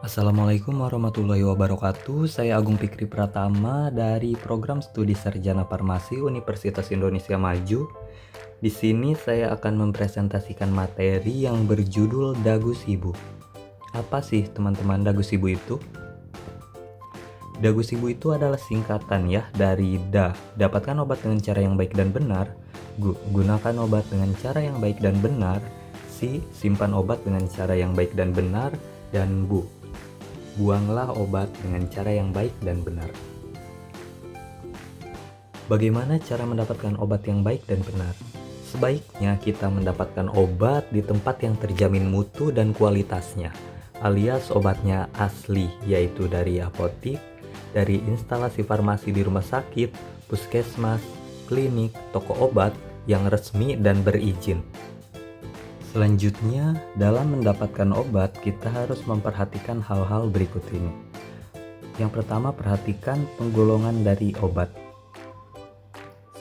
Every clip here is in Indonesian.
Assalamualaikum warahmatullahi wabarakatuh. Saya Agung Fikri Pratama dari Program Studi Sarjana Farmasi Universitas Indonesia Maju. Di sini saya akan mempresentasikan materi yang berjudul Dagu Sibu. Apa sih teman-teman Dagu Sibu itu? Dagu Sibu itu adalah singkatan ya dari dapatkan obat dengan cara yang baik dan benar, gunakan obat dengan cara yang baik dan benar, simpan obat dengan cara yang baik dan benar, dan buanglah obat dengan cara yang baik dan benar. Bagaimana cara mendapatkan obat yang baik dan benar? Sebaiknya kita mendapatkan obat di tempat yang terjamin mutu dan kualitasnya, alias obatnya asli, yaitu dari apotik, dari instalasi farmasi di rumah sakit, puskesmas, klinik, toko obat yang resmi dan berizin. Selanjutnya, dalam mendapatkan obat, kita harus memperhatikan hal-hal berikut ini. Yang pertama, perhatikan penggolongan dari obat.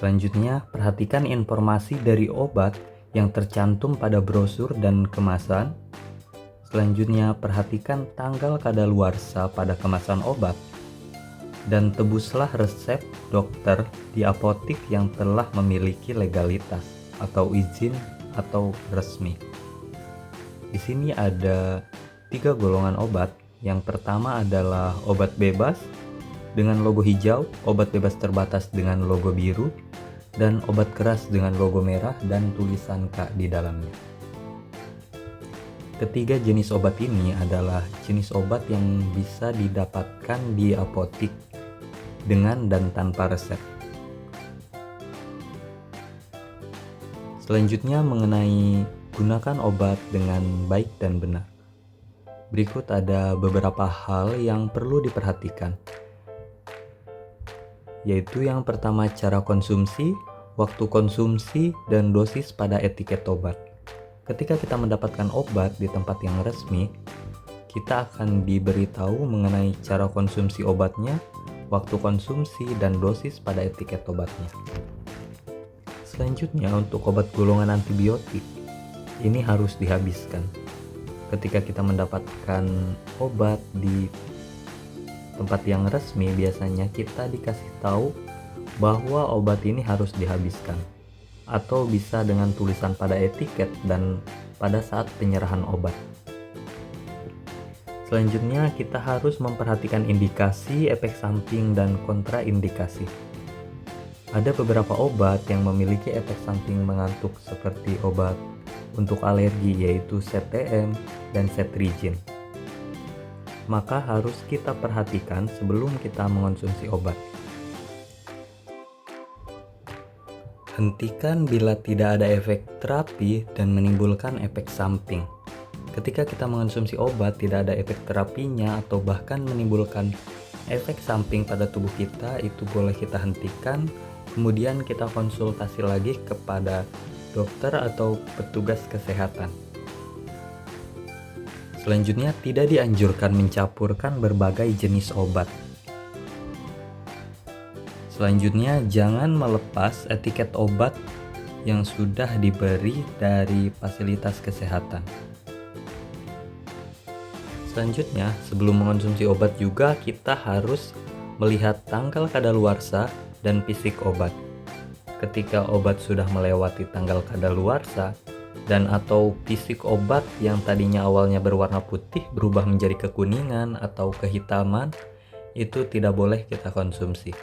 Selanjutnya, perhatikan informasi dari obat yang tercantum pada brosur dan kemasan. Selanjutnya, perhatikan tanggal kadaluarsa pada kemasan obat. Dan tebuslah resep dokter di apotik yang telah memiliki legalitas atau izin atau resmi. Di sini ada 3 golongan obat. Yang pertama adalah obat bebas dengan logo hijau, obat bebas terbatas dengan logo biru, dan obat keras dengan logo merah dan tulisan K di dalamnya. Ketiga jenis obat ini adalah jenis obat yang bisa didapatkan di apotik dengan dan tanpa resep. Selanjutnya mengenai gunakan obat dengan baik dan benar. Berikut ada beberapa hal yang perlu diperhatikan, yaitu yang pertama cara konsumsi, waktu konsumsi, dan dosis pada etiket obat. Ketika kita mendapatkan obat di tempat yang resmi, kita akan diberitahu mengenai cara konsumsi obatnya, waktu konsumsi, dan dosis pada etiket obatnya. Selanjutnya untuk obat golongan antibiotik, ini harus dihabiskan. Ketika kita mendapatkan obat di tempat yang resmi, biasanya kita dikasih tahu bahwa obat ini harus dihabiskan, atau bisa dengan tulisan pada etiket dan pada saat penyerahan obat. Selanjutnya kita harus memperhatikan indikasi, efek samping, dan kontraindikasi. Ada beberapa obat yang memiliki efek samping mengantuk seperti obat untuk alergi yaitu CTM dan cetirizine. Maka harus kita perhatikan sebelum kita mengonsumsi obat. Hentikan bila tidak ada efek terapi dan menimbulkan efek samping. Ketika kita mengonsumsi obat tidak ada efek terapinya atau bahkan menimbulkan efek samping pada tubuh kita, itu boleh kita hentikan. Kemudian kita konsultasi lagi kepada dokter atau petugas kesehatan. Selanjutnya, tidak dianjurkan mencampurkan berbagai jenis obat. Selanjutnya, jangan melepas etiket obat yang sudah diberi dari fasilitas kesehatan. Selanjutnya, sebelum mengonsumsi obat juga kita harus melihat tanggal kadaluarsa dan fisik obat. Ketika obat sudah melewati tanggal kadaluarsa dan atau fisik obat yang tadinya awalnya berwarna putih berubah menjadi kekuningan atau kehitaman, itu tidak boleh kita konsumsi.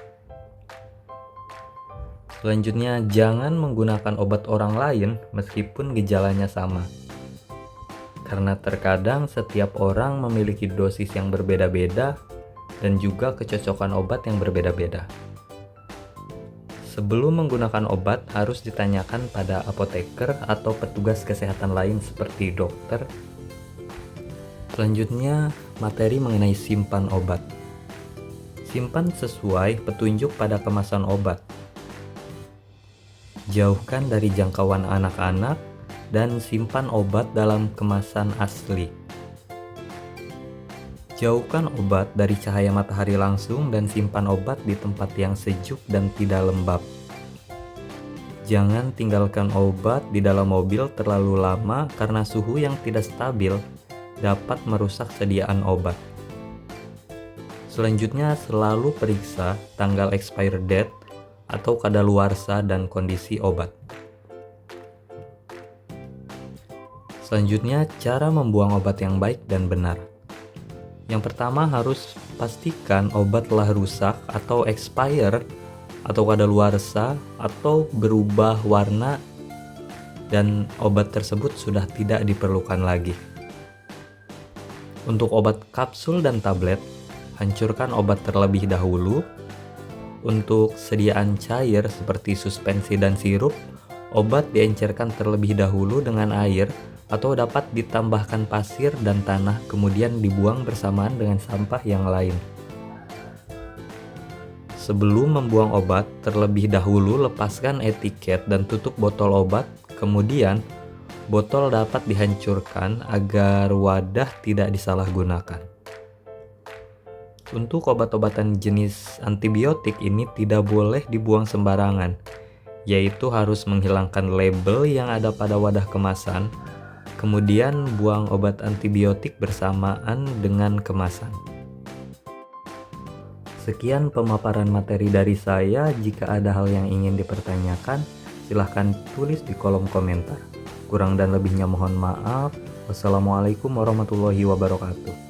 Selanjutnya, jangan menggunakan obat orang lain meskipun gejalanya sama. Karena terkadang setiap orang memiliki dosis yang berbeda-beda dan juga kecocokan obat yang berbeda-beda. Sebelum menggunakan obat harus ditanyakan pada apoteker atau petugas kesehatan lain seperti dokter. Selanjutnya, materi mengenai simpan obat. Simpan sesuai petunjuk pada kemasan obat. Jauhkan dari jangkauan anak-anak dan simpan obat dalam kemasan asli. Jauhkan obat dari cahaya matahari langsung dan simpan obat di tempat yang sejuk dan tidak lembab. Jangan tinggalkan obat di dalam mobil terlalu lama karena suhu yang tidak stabil dapat merusak sediaan obat. Selanjutnya, selalu periksa tanggal expire date atau kadaluarsa dan kondisi obat. Selanjutnya, cara membuang obat yang baik dan benar. Yang pertama, harus pastikan obat telah rusak atau expire atau kadaluarsa atau berubah warna dan obat tersebut sudah tidak diperlukan lagi. Untuk obat kapsul dan tablet, hancurkan obat terlebih dahulu. Untuk sediaan cair seperti suspensi dan sirup, obat diencerkan terlebih dahulu dengan air atau dapat ditambahkan pasir dan tanah kemudian dibuang bersamaan dengan sampah yang lain. Sebelum membuang obat, terlebih dahulu lepaskan etiket dan tutup botol obat, kemudian botol dapat dihancurkan agar wadah tidak disalahgunakan. Untuk obat-obatan jenis antibiotik ini tidak boleh dibuang sembarangan, yaitu harus menghilangkan label yang ada pada wadah kemasan, kemudian buang obat antibiotik bersamaan dengan kemasan. Sekian pemaparan materi dari saya. Jika ada hal yang ingin dipertanyakan, silahkan tulis di kolom komentar. Kurang dan lebihnya mohon maaf. Wassalamualaikum warahmatullahi wabarakatuh.